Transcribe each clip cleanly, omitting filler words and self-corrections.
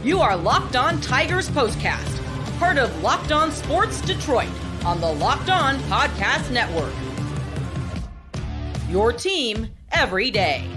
You are Locked On Tigers Postcast, part of Locked On Sports Detroit on the Locked On Podcast Network. Your team every day.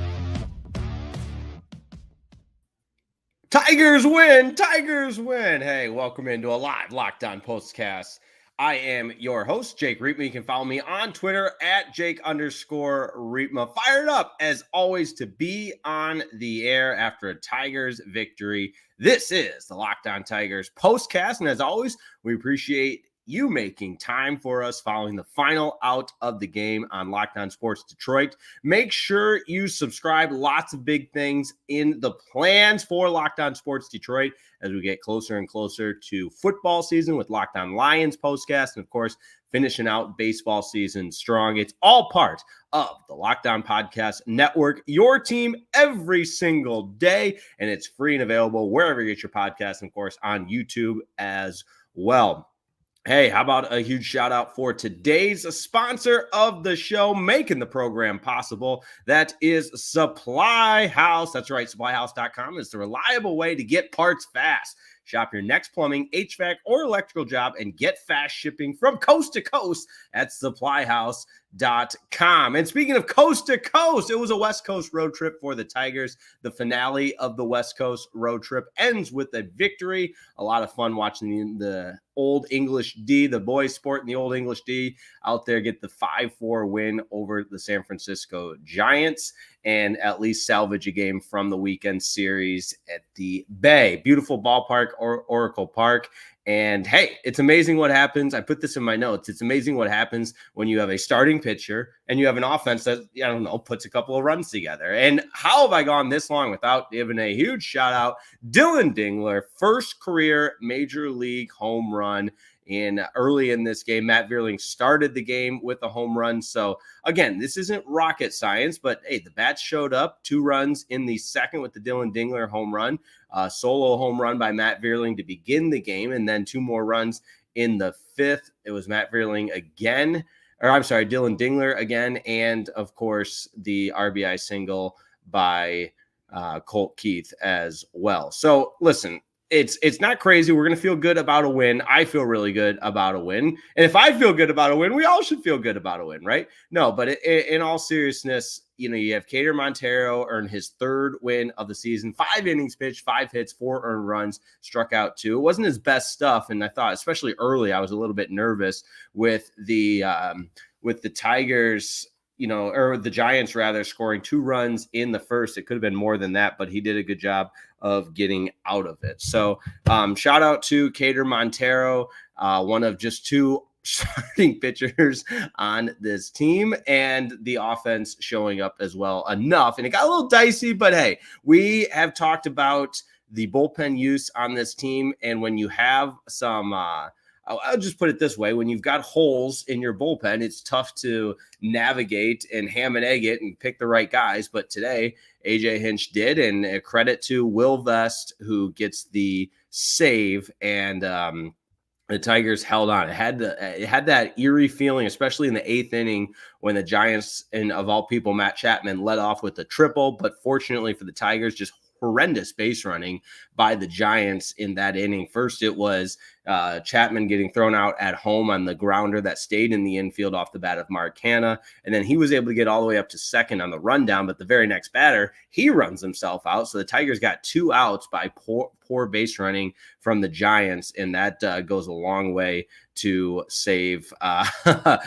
Tigers win! Tigers win! Hey, welcome into a live Locked On Postcast. I am your host, Jake Riepma. You can follow me on Twitter at Jake_Riepma. Fired up, as always, to be on the air after a Tigers victory. This is the Locked On Tigers Postcast, and as always, we appreciate you making time for us following the final out of the game on Locked On Sports Detroit. Make sure you subscribe. Lots of big things in the plans for Locked On Sports Detroit as we get closer and closer to football season with Locked On Lions postcast, and of course, finishing out baseball season strong. It's all part of the Locked On Podcast Network, your team every single day, and it's free and available wherever you get your podcasts, and of course, on YouTube as well. Hey, how about a huge shout out for today's sponsor of the show, making the program possible. That is Supply House. That's right, supplyhouse.com is the reliable way to get parts fast. Shop your next plumbing, HVAC, or electrical job and get fast shipping from coast to coast at supplyhouse.com. And speaking of coast to coast, it was a West Coast road trip for the Tigers. The finale of the West Coast road trip ends with a victory. A lot of fun watching the Old English D, the boys sporting the Old English D out there, get the 5-4 win over the San Francisco Giants and at least salvage a game from the weekend series at the Bay. Beautiful ballpark, Oracle Park. And hey, it's amazing what happens. I put this in my notes. It's amazing what happens when you have a starting pitcher and you have an offense that, I don't know, puts a couple of runs together. And how have I gone this long without giving a huge shout out? Dillon Dingler, first career major league home run early in this game. Matt Vierling started the game with a home run. So again, this isn't rocket science, but hey, the bats showed up. 2 runs in the second with the Dillon Dingler home run, solo home run by Matt Vierling to begin the game, and then 2 more runs in the 5th. It was Matt Vierling again, Dillon Dingler again, and of course the RBI single by Colt Keith as well. So listen, it's not crazy. We're going to feel good about a win. I feel really good about a win. And if I feel good about a win, we all should feel good about a win, right? No, but in all seriousness, you have Keider Montero earn his 3rd win of the season, 5 innings pitched, 5 hits, 4 earned runs, struck out 2. It wasn't his best stuff. And I thought, especially early, I was a little bit nervous with the Tigers, or the Giants rather, scoring 2 runs in the first. It could have been more than that, but he did a good job of getting out of it. So shout out to Keider Montero, one of just 2 starting pitchers on this team, and the offense showing up as well enough. And it got a little dicey, but hey, we have talked about the bullpen use on this team. And when you have some, I'll just put it this way. When you've got holes in your bullpen, it's tough to navigate and ham and egg it and pick the right guys. But today, AJ Hinch did, and a credit to Will Vest, who gets the save, and the Tigers held on. It had that eerie feeling, especially in the 8th inning when the Giants, and of all people, Matt Chapman, led off with a triple. But fortunately for the Tigers, just horrendous base running by the Giants in that inning. First, it was Chapman getting thrown out at home on the grounder that stayed in the infield off the bat of Mark Hanna. And then he was able to get all the way up to second on the rundown. But the very next batter, he runs himself out. So the Tigers got 2 outs by poor base running from the Giants. And that goes a long way to save that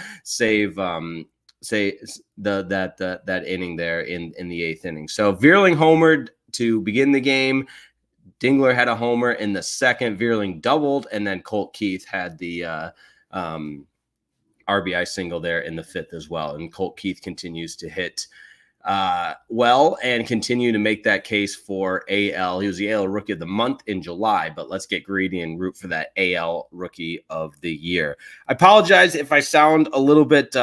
inning there in the 8th inning. So Vierling homered to begin the game. Dingler had a homer in the second. Vierling doubled, and then Colt Keith had the RBI single there in the 5th as well. And Colt Keith continues to hit well and continue to make that case for AL. He was the AL Rookie of the Month in July, but let's get greedy and root for that AL Rookie of the Year. I apologize if I sound a little bit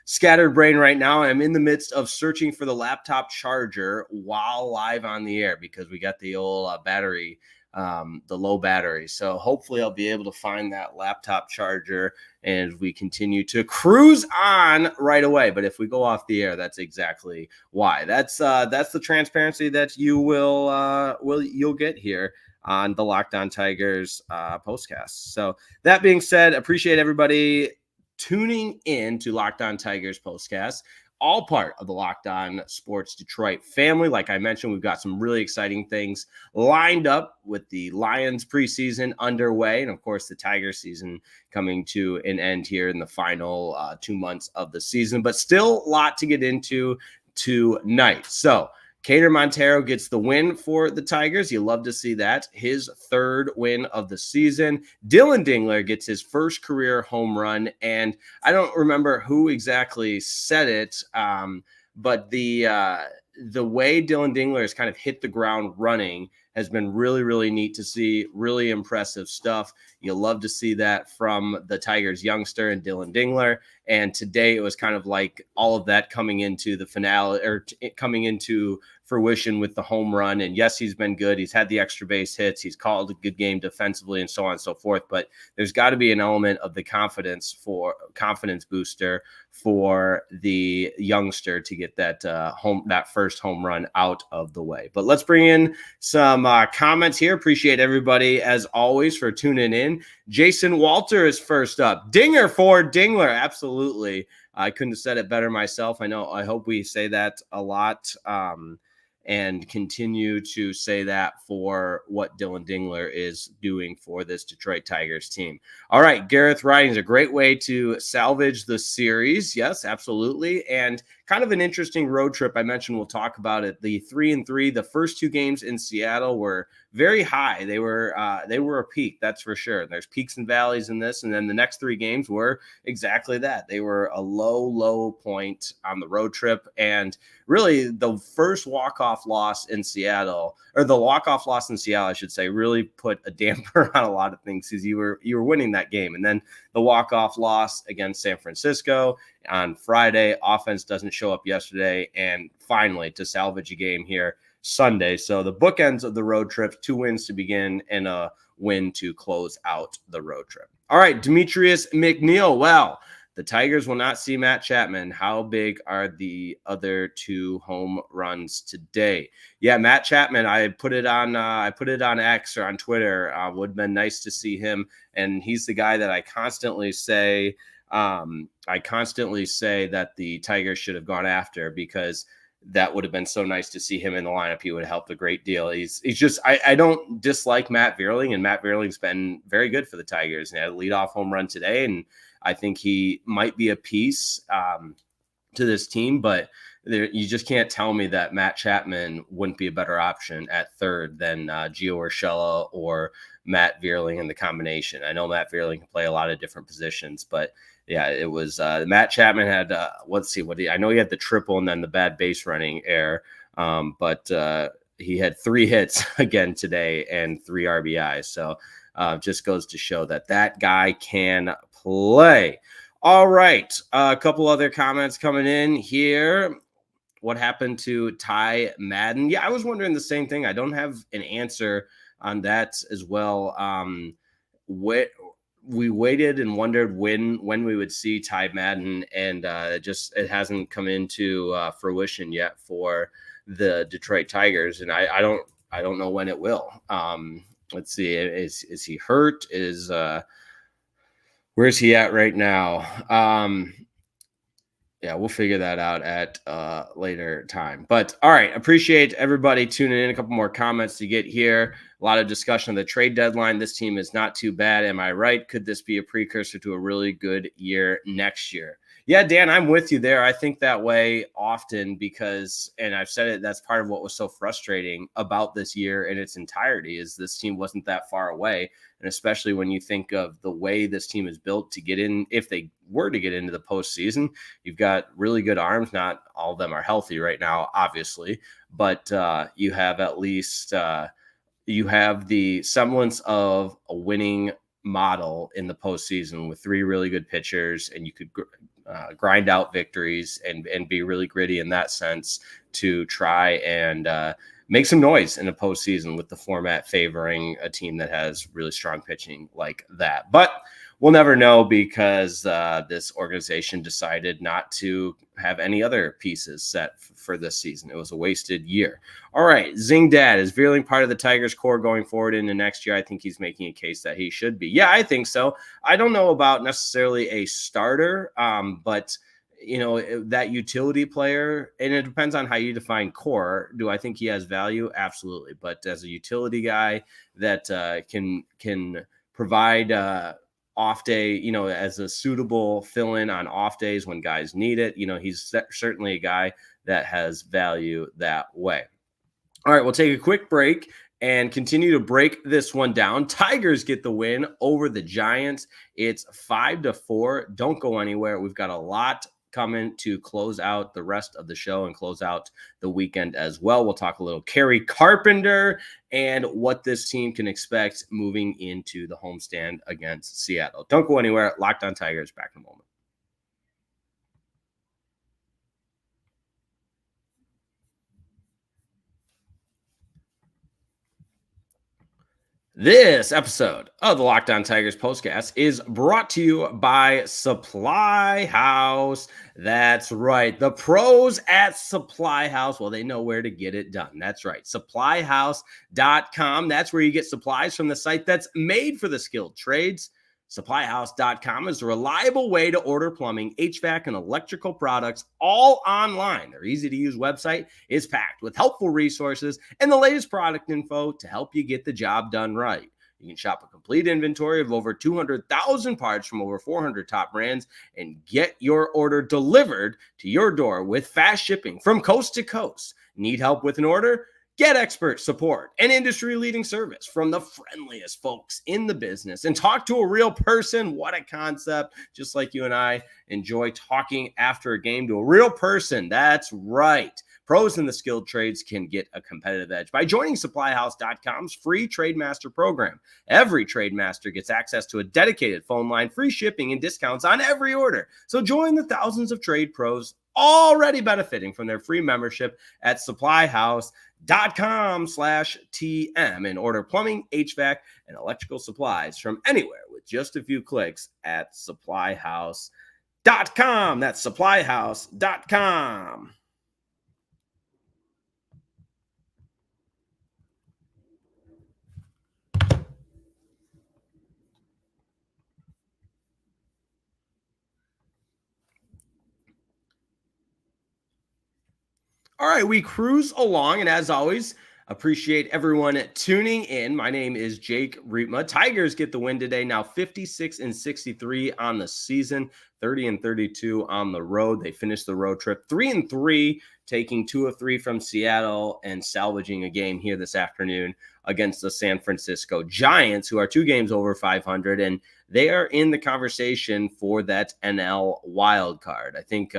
scattered brain right now. I'm in the midst of searching for the laptop charger while live on the air because we got the old battery, the low battery. So hopefully I'll be able to find that laptop charger and we continue to cruise on right away. But if we go off the air, that's exactly why. That's the transparency that you'll get here on the Locked On Tigers postcast. So that being said, appreciate everybody tuning in to Locked On Tigers postcast, all part of the Locked On Sports Detroit family. Like I mentioned, we've got some really exciting things lined up with the Lions preseason underway, and of course the Tigers season coming to an end here in the final 2 months of the season, but still a lot to get into tonight. So Keider Montero gets the win for the Tigers. You love to see that. His third win of the season. Dillon Dingler gets his first career home run. And I don't remember who exactly said it, but the way Dillon Dingler has kind of hit the ground running has been really, really neat to see. Really impressive stuff. You'll love to see that from the Tigers youngster and Dillon Dingler. And today it was kind of like all of that coming into the finale, or coming into fruition with the home run. And yes, he's been good. He's had the extra base hits. He's called a good game defensively and so on and so forth. But there's got to be an element of the confidence booster for the youngster to get that first home run out of the way. But let's bring in some comments here. Appreciate everybody as always for tuning in. Jason Walter is first up. Dinger for Dingler. Absolutely. I couldn't have said it better myself. I hope we say that a lot. And continue to say that for what Dillon Dingler is doing for this Detroit Tigers team. All right, Gareth Riding is a great way to salvage the series. Yes, absolutely. And kind of an interesting road trip. I mentioned we'll talk about it. The 3-3, the first 2 games in Seattle were very high. They were a peak, that's for sure. There's peaks and valleys in this, and then the next 3 games were exactly that. They were a low point on the road trip, and really the first walk-off loss in Seattle, or the walk-off loss in Seattle, I should say, really put a damper on a lot of things because you were winning that game, and then the walk-off loss against San Francisco on Friday. Offense doesn't show up yesterday, and finally to salvage a game here Sunday. So the bookends of the road trip, 2 wins to begin and a win to close out the road trip. All right, Demetrius McNeil. Well, the Tigers will not see Matt Chapman. How big are the other 2 home runs today? Yeah, Matt Chapman. I put it on X or on Twitter. Would have been nice to see him, and he's the guy that I constantly say that the Tigers should have gone after, because that would have been so nice to see him in the lineup. He would have helped a great deal. He's just, I don't dislike Matt Vierling, and Matt Vierling's been very good for the Tigers. He had a leadoff home run today, and I think he might be a piece to this team, but you just can't tell me that Matt Chapman wouldn't be a better option at third than Gio Urshela or Matt Vierling in the combination. I know Matt Vierling can play a lot of different positions, but yeah, it was Matt Chapman had, I know he had the triple and then the bad base running error, but he had 3 hits again today and 3 RBIs. So just goes to show that guy can play. All right. A couple other comments coming in here. What happened to Ty Madden? Yeah, I was wondering the same thing. I don't have an answer on that as well. We waited and wondered when we would see Ty Madden, and it hasn't come into fruition yet for the Detroit Tigers, and I don't know when it will. Let's see, is he hurt? Where's he at right now? Yeah, we'll figure that out at a later time. But all right, appreciate everybody tuning in. A couple more comments to get here. A lot of discussion on the trade deadline. This team is not too bad. Am I right? Could this be a precursor to a really good year next year? Yeah, Dan, I'm with you there. I think that way often because, and I've said it, that's part of what was so frustrating about this year in its entirety is this team wasn't that far away. And especially when you think of the way this team is built to get in, if they were to get into the postseason, you've got really good arms. Not all of them are healthy right now, obviously, but you have at least you have the semblance of a winning model in the postseason with 3 really good pitchers, and you could grind out victories and be really gritty in that sense to try and make some noise in a postseason with the format favoring a team that has really strong pitching like that. But we'll never know because this organization decided not to have any other pieces set for this season. It was a wasted year. All right, Zing Dad, is Vierling part of the Tigers core going forward into next year? I think he's making a case that he should be. Yeah, I think so. I don't know about necessarily a starter, but that utility player, and it depends on how you define core. Do I think he has value? Absolutely. But as a utility guy that can provide off day, as a suitable fill-in on off days when guys need it, he's certainly a guy that has value that way. All right, we'll take a quick break and continue to break this one down. Tigers get the win over the Giants. It's 5-4. Don't go anywhere. We've got a lot coming to close out the rest of the show and close out the weekend as well. We'll talk a little Kerry Carpenter and what this team can expect moving into the homestand against Seattle. Don't go anywhere. Locked On Tigers, back in a moment. This episode of the Locked On Tigers postcast is brought to you by Supply House. That's right. The pros at Supply House, well, they know where to get it done. That's right. Supplyhouse.com. That's where you get supplies from the site that's made for the skilled trades. Supplyhouse.com is a reliable way to order plumbing, HVAC, and electrical products all online. Their easy-to-use website is packed with helpful resources and the latest product info to help you get the job done right. You can shop a complete inventory of over 200,000 parts from over 400 top brands and get your order delivered to your door with fast shipping from coast to coast. Need help with an order? Get expert support and industry-leading service from the friendliest folks in the business and talk to a real person. What a concept. Just like you and I enjoy talking after a game to a real person. That's right. Pros in the skilled trades can get a competitive edge by joining SupplyHouse.com's free Trade Master program. Every Trade Master gets access to a dedicated phone line, free shipping, and discounts on every order. So join the thousands of trade pros already benefiting from their free membership at supplyhouse.com/TM and order plumbing, HVAC, and electrical supplies from anywhere with just a few clicks at supplyhouse.com. That's supplyhouse.com. All right, we cruise along, and as always, appreciate everyone tuning in. My name is Jake Riepma. Tigers get the win today, now 56-63 on the season, 30-32 on the road. They finished the road trip 3-3, taking 2 of 3 from Seattle and salvaging a game here this afternoon against the San Francisco Giants, who are 2 games over 500, and they are in the conversation for that NL wild card. I think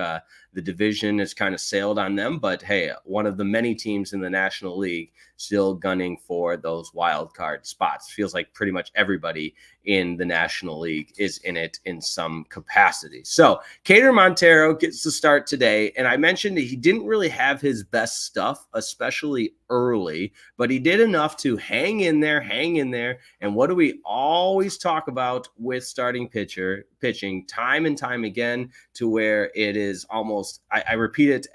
the division has kind of sailed on them, but hey, one of the many teams in the National League still gunning for those wild card spots. Feels like pretty much everybody in the National League is in it in some capacity. So Keider Montero gets to start today, and I mentioned that he didn't really have his best stuff, especially early, but he did enough to hang in there. And what do we always talk about with starting pitching time and time again, to where it is almost, I repeat it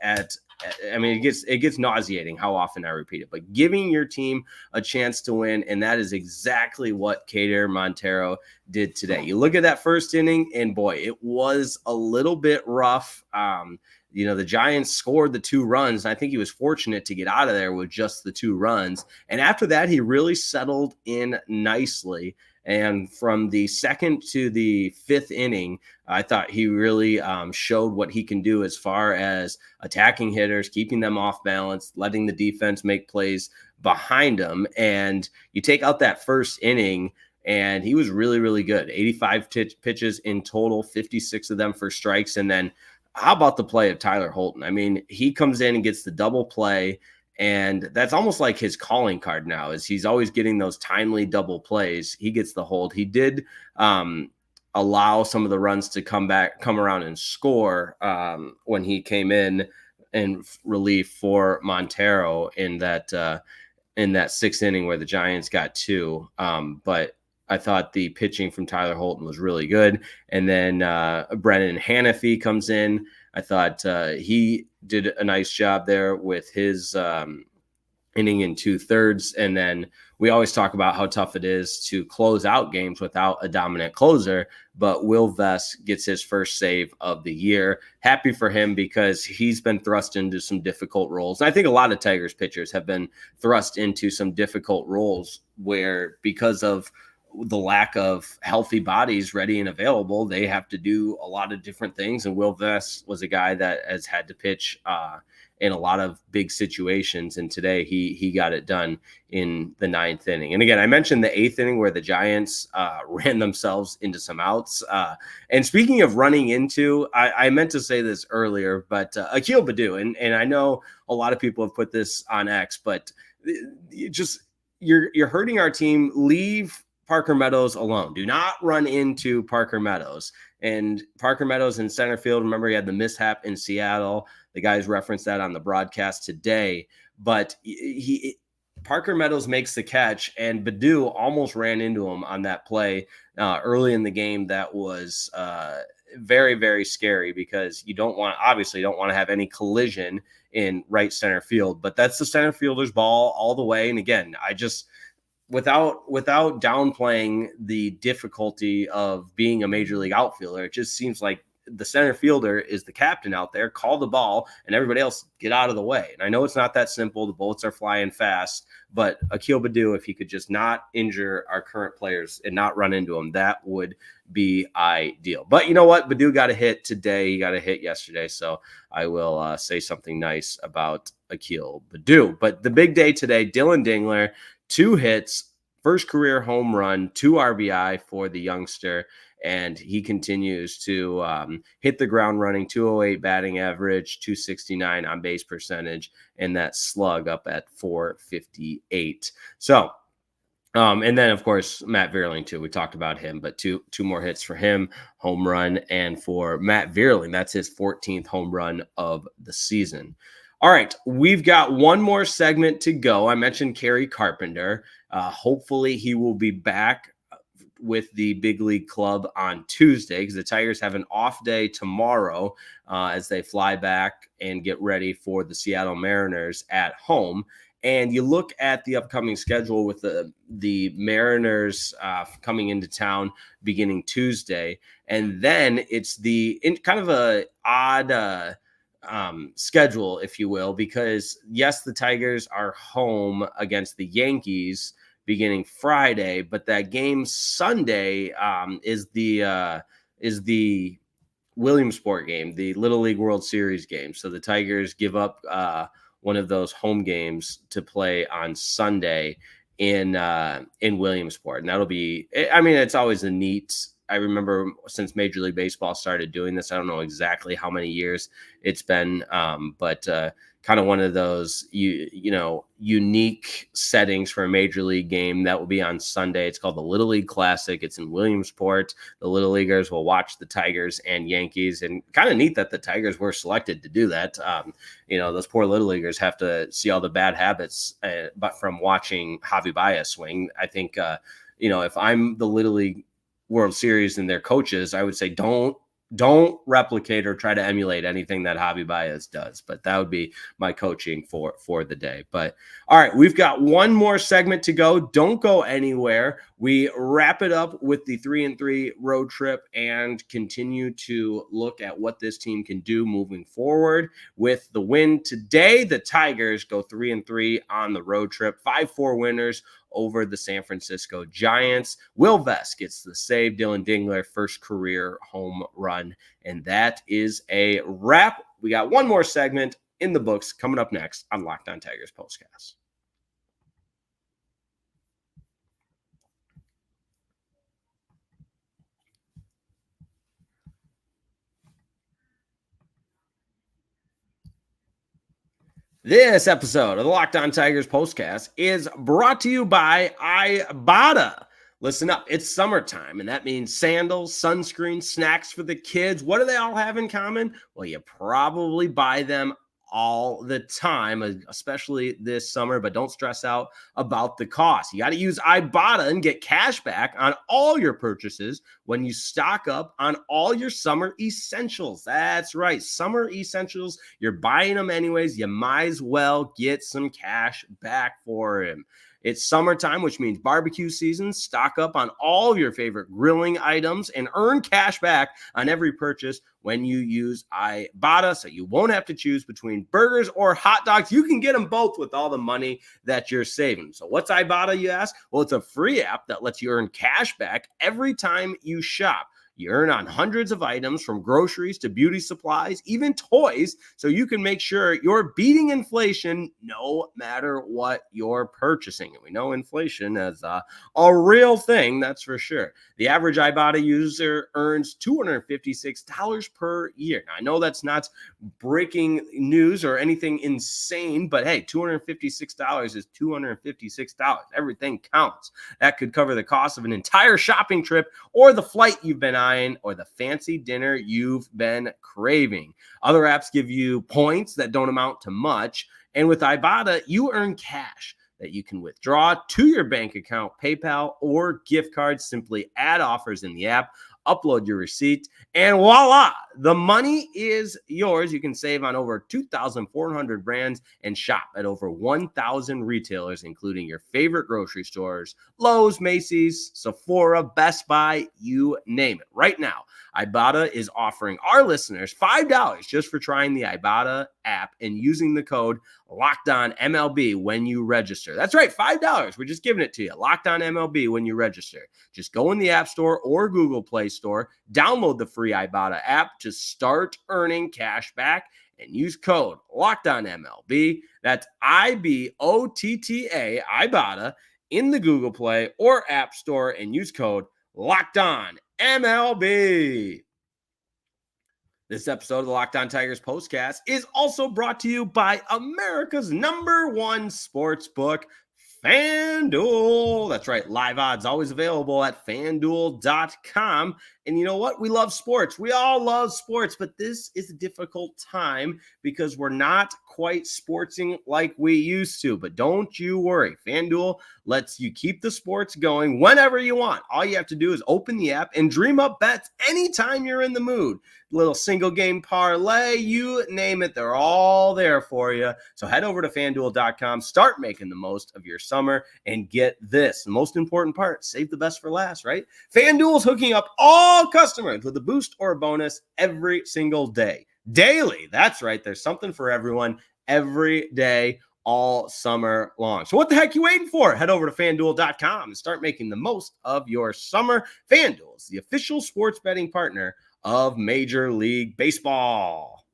it gets nauseating how often I repeat it, but giving your team a chance to win. And that is exactly what Keider Montero did today. You look at that first inning, and boy, it was a little bit rough. The Giants scored the 2 runs. And I think he was fortunate to get out of there with just the 2 runs. And after that, he really settled in nicely. And from the second to the 5th inning, I thought he really showed what he can do as far as attacking hitters, keeping them off balance, letting the defense make plays behind him. And you take out that first inning, and he was really, really good. 85 pitches in total, 56 of them for strikes. And then how about the play of Tyler Holton? I mean, he comes in and gets the double play. And that's almost like his calling card now, is he's always getting those timely double plays. He gets the hold. He did allow some of the runs to come around and score when he came in relief for Montero in that 6th inning where the Giants got 2. But I thought the pitching from Tyler Holton was really good. And then Brenan Hanifee comes in. I thought he did a nice job there with his inning in 2/3. And then we always talk about how tough it is to close out games without a dominant closer, but Will Vest gets his first save of the year. Happy for him because he's been thrust into some difficult roles. And I think a lot of Tigers pitchers have been thrust into some difficult roles where, because of the lack of healthy bodies ready and available, they have to do a lot of different things. And Will Vest was a guy that has had to pitch in a lot of big situations. And today he got it done in the 9th inning. And again, I mentioned the 8th inning where the Giants ran themselves into some outs. And speaking of running into, I meant to say this earlier, but Akil Baddoo, and I know a lot of people have put this on X, but you're hurting our team. Leave Parker Meadows alone. Do not run into Parker Meadows. And Parker Meadows in center field, remember he had the mishap in Seattle. The guys referenced that on the broadcast today. But Parker Meadows makes the catch, and Baddoo almost ran into him on that play early in the game. That was very, very scary because you don't want to have any collision in right center field. But that's the center fielder's ball all the way. And again, without downplaying the difficulty of being a major league outfielder, it just seems like the center fielder is the captain out there. Call the ball and everybody else get out of the way. And I know it's not that simple. The bullets are flying fast, but Akil Baddoo, if he could just not injure our current players and not run into them, that would be ideal. But you know what? Baddoo got a hit today. He got a hit yesterday. So I will say something nice about Akil Baddoo. But the big day today, Dillon Dingler, 2 hits, first career home run, 2 RBI for the youngster. And he continues to hit the ground running, 208 batting average, 269 on base percentage, and that slug up at 458. So, and then, of course, Matt Vierling, too. We talked about him, but two more hits for him, home run. And for Matt Vierling, that's his 14th home run of the season. All right, we've got one more segment to go. I mentioned Kerry Carpenter. Hopefully he will be back with the big league club on Tuesday because the Tigers have an off day tomorrow as they fly back and get ready for the Seattle Mariners at home. And you look at the upcoming schedule with the Mariners coming into town beginning Tuesday. And then it's kind of a odd schedule, if you will, because yes, the Tigers are home against the Yankees beginning Friday, but that game Sunday is the Williamsport game, the Little League World Series game. So the Tigers give up one of those home games to play on Sunday in Williamsport, and that'll be. I mean, it's always a neat. I remember since Major League Baseball started doing this. I don't know exactly how many years it's been, but kind of one of those unique settings for a major league game that will be on Sunday. It's called the Little League Classic. It's in Williamsport. The Little Leaguers will watch the Tigers and Yankees, and kind of neat that the Tigers were selected to do that. Those poor Little Leaguers have to see all the bad habits, but from watching Javi Baez swing. I think if I'm the Little League World Series and their coaches, I would say don't replicate or try to emulate anything that Javi Baez does. But that would be my coaching for the day. But all right, we've got one more segment to go. Don't go anywhere. We wrap it up with the 3-3 road trip and continue to look at what this team can do moving forward. With the win today, the Tigers go 3-3 on the road trip, 5-4 winners over the San Francisco Giants. Will Vest gets the save. Dillon Dingler, first career home run. And that is a wrap. We got one more segment in the books coming up next on Locked On Tigers Postcast. This episode of the Locked On Tigers Postcast is brought to you by Ibotta. Listen up, it's summertime, and that means sandals, sunscreen, snacks for the kids. What do they all have in common? Well, you probably buy them all the time, especially this summer, but don't stress out about the cost. You got to use Ibotta and get cash back on all your purchases when you stock up on all your summer essentials. That's right, summer essentials. You're buying them anyways. You might as well get some cash back for them. It's summertime, which means barbecue season. Stock up on all of your favorite grilling items and earn cash back on every purchase when you use Ibotta, so you won't have to choose between burgers or hot dogs. You can get them both with all the money that you're saving. So what's Ibotta, you ask? Well, it's a free app that lets you earn cash back every time you shop. You earn on hundreds of items from groceries to beauty supplies, even toys, so you can make sure you're beating inflation no matter what you're purchasing. And we know inflation is a real thing, that's for sure. The average Ibotta user earns $256 per year. Now, I know that's not breaking news or anything insane, but hey, $256 is $256. Everything counts. That could cover the cost of an entire shopping trip or the flight you've been on, or the fancy dinner you've been craving. Other apps give you points that don't amount to much. And with Ibotta, you earn cash that you can withdraw to your bank account, PayPal, or gift cards. Simply add offers in the app, upload your receipt, and voila, the money is yours. You can save on over 2,400 brands and shop at over 1,000 retailers, including your favorite grocery stores, Lowe's, Macy's, Sephora, Best Buy, you name it. Right now, Ibotta is offering our listeners $5 just for trying the Ibotta app and using the code LOCKEDONMLB when you register. That's right, $5. We're just giving it to you. LOCKEDONMLB when you register. Just go in the App Store or Google Play Store, download the free Ibotta app to start earning cash back, and use code LOCKEDONMLB. That's IBOTTA, Ibotta, in the Google Play or App Store, and use code LOCKEDONMLB. This episode of the Locked On Tigers Postcast is also brought to you by America's #1 sportsbook, FanDuel. That's right, live odds always available at FanDuel.com. And you know what? We love sports. We all love sports, but this is a difficult time because we're not quite sportsing like we used to. But don't you worry. FanDuel lets you keep the sports going whenever you want. All you have to do is open the app and dream up bets anytime you're in the mood. Little single game parlay, you name it, they're all there for you. So head over to FanDuel.com, start making the most of your summer, and get this. The most important part, save the best for last, right? FanDuel's hooking up all customers with a boost or a bonus every single day. Daily, that's right, there's something for everyone every day, all summer long. So what the heck are you waiting for? Head over to FanDuel.com and start making the most of your summer. FanDuel is the official sports betting partner of Major League Baseball.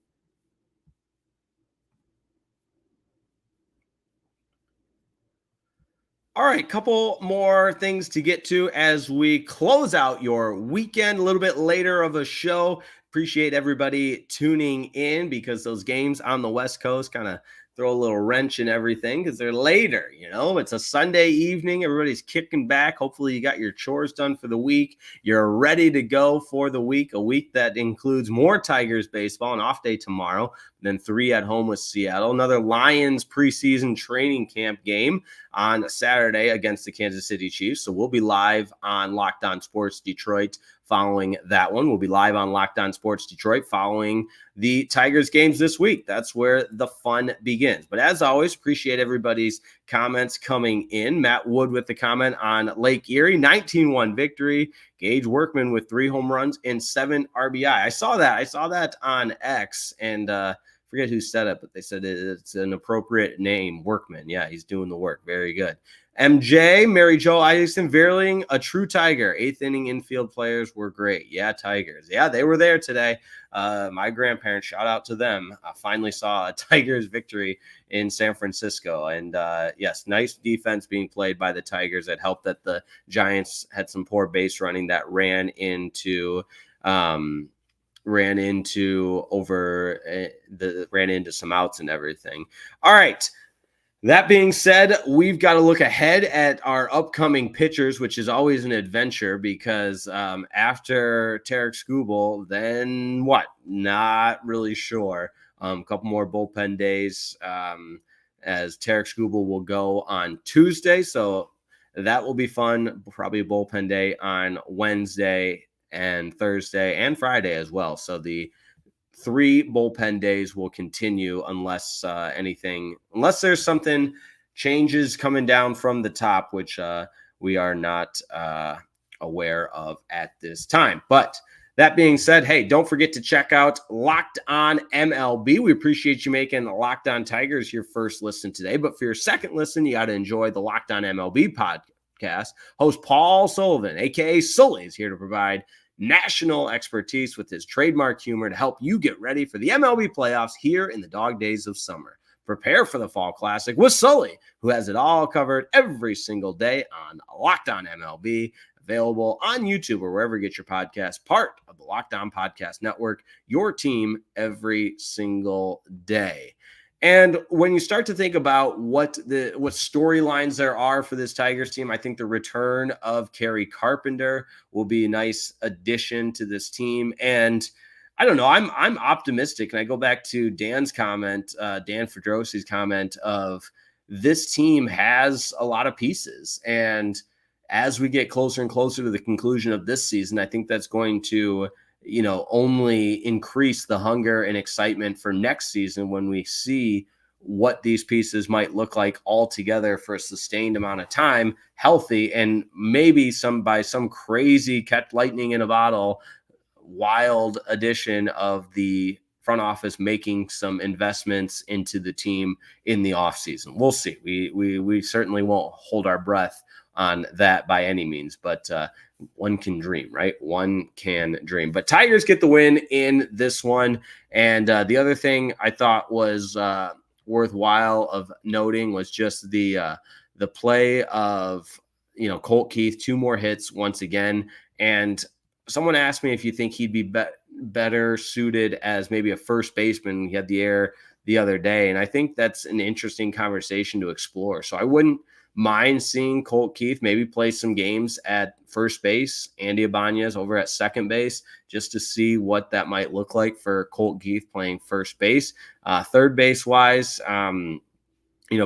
All right, couple more things to get to as we close out your weekend. A little bit later of a show. Appreciate everybody tuning in because those games on the West Coast kind of throw a little wrench in everything because they're later, you know. It's a Sunday evening. Everybody's kicking back. Hopefully you got your chores done for the week. You're ready to go for the week, a week that includes more Tigers baseball, an off day tomorrow, then 3 at home with Seattle. Another Lions preseason training camp game on Saturday against the Kansas City Chiefs. So we'll be live on Locked On Sports Detroit following that one. We'll be live on Locked On Sports Detroit following the Tigers games this week. That's where the fun begins. But as always, appreciate everybody's comments coming in. Matt Wood with the comment on Lake Erie, 19-1 victory. Gage Workman with 3 home runs and 7 RBI. I saw that on X, and forget who said it, but they said it's an appropriate name, Workman. Yeah, he's doing the work. Very good. MJ, Mary Jo Isaacson, Vierling, a true Tiger. 8th inning infield players were great. Yeah, Tigers. Yeah, they were there today. My grandparents, shout out to them. I finally saw a Tigers victory in San Francisco. And yes, nice defense being played by the Tigers. That helped that the Giants had some poor base running that ran into some outs and everything. All right. That being said, we've got to look ahead at our upcoming pitchers, which is always an adventure because after Tarek Skubal, then what? Not really sure A couple more bullpen days as Tarek Skubal will go on Tuesday. So that will be fun. Probably a bullpen day on Wednesday and Thursday and Friday as well. So the 3 bullpen days will continue unless unless there's something changes coming down from the top, which we are not aware of at this time. But that being said, hey, don't forget to check out Locked On MLB. We appreciate you making Locked On Tigers your first listen today. But for your second listen, you got to enjoy the Locked On MLB podcast. Host Paul Sullivan, a.k.a. Sully, is here to provide national expertise with his trademark humor to help you get ready for the MLB playoffs here in the dog days of summer. Prepare for the Fall Classic with Sully, who has it all covered every single day on Locked On MLB, available on YouTube or wherever you get your podcast, part of the Locked On Podcast Network, your team every single day. And when you start to think about what storylines there are for this Tigers team, I think the return of Kerry Carpenter will be a nice addition to this team. And I don't know, I'm optimistic. And I go back to Dan's comment, Dan Fedrosi's comment of this team has a lot of pieces. And as we get closer and closer to the conclusion of this season, I think that's going to only increase the hunger and excitement for next season when we see what these pieces might look like all together for a sustained amount of time, healthy, and maybe by some crazy catch lightning in a bottle, wild addition of the front office making some investments into the team in the offseason. We'll see. We certainly won't hold our breath on that by any means, but one can dream, right? One can dream. But Tigers get the win in this one. And the other thing I thought was worthwhile of noting was just the play of Colt Keith, 2 more hits once again. And someone asked me if you think he'd be better suited as maybe a first baseman. He had the air the other day, and I think that's an interesting conversation to explore. So I wouldn't mind seeing Colt Keith maybe play some games at first base, Andy Ibanez over at second base, just to see what that might look like for Colt Keith playing first base. Third base wise,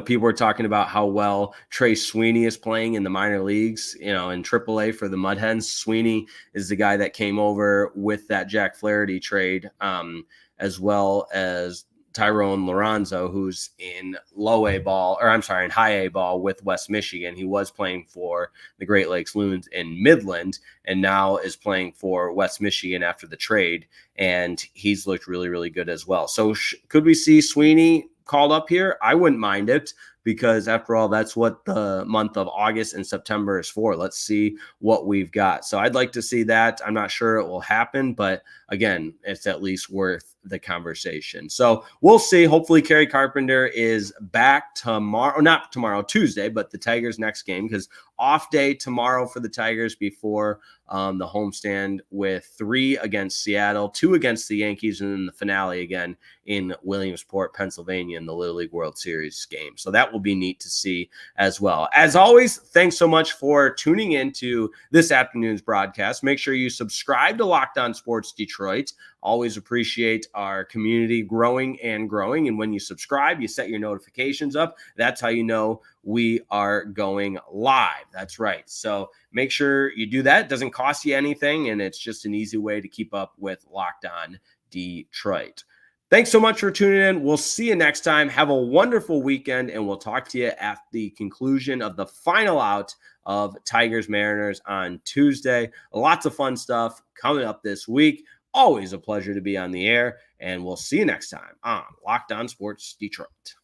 people are talking about how well Trey Sweeney is playing in the minor leagues, in AAA for the Mud Hens. Sweeney is the guy that came over with that Jack Flaherty trade, as well as Tyrone Lorenzo, who's in high A ball with West Michigan. He was playing for the Great Lakes Loons in Midland and now is playing for West Michigan after the trade. And he's looked really, really good as well. So could we see Sweeney called up here? I wouldn't mind it, because after all, that's what the month of August and September is for. Let's see what we've got. So I'd like to see that. I'm not sure it will happen, but again, it's at least worth the conversation. So we'll see. Hopefully Kerry Carpenter is back tomorrow, not tomorrow, Tuesday, but the Tigers' next game, because off day tomorrow for the Tigers before the homestand with 3 against Seattle, 2 against the Yankees, and then the finale again in Williamsport, Pennsylvania in the Little League World Series game. So that will be neat to see as well. As always, thanks so much for tuning in to this afternoon's broadcast. Make sure you subscribe to Locked On Sports Detroit. Always appreciate our community growing and growing. And when you subscribe, you set your notifications up. That's how you know we are going live. That's right. So make sure you do that. It doesn't cost you anything, and it's just an easy way to keep up with Locked On Detroit. Thanks so much for tuning in. We'll see you next time. Have a wonderful weekend, and we'll talk to you at the conclusion of the final out of Tigers Mariners on Tuesday. Lots of fun stuff coming up this week. Always a pleasure to be on the air, and we'll see you next time on Locked On Sports Detroit.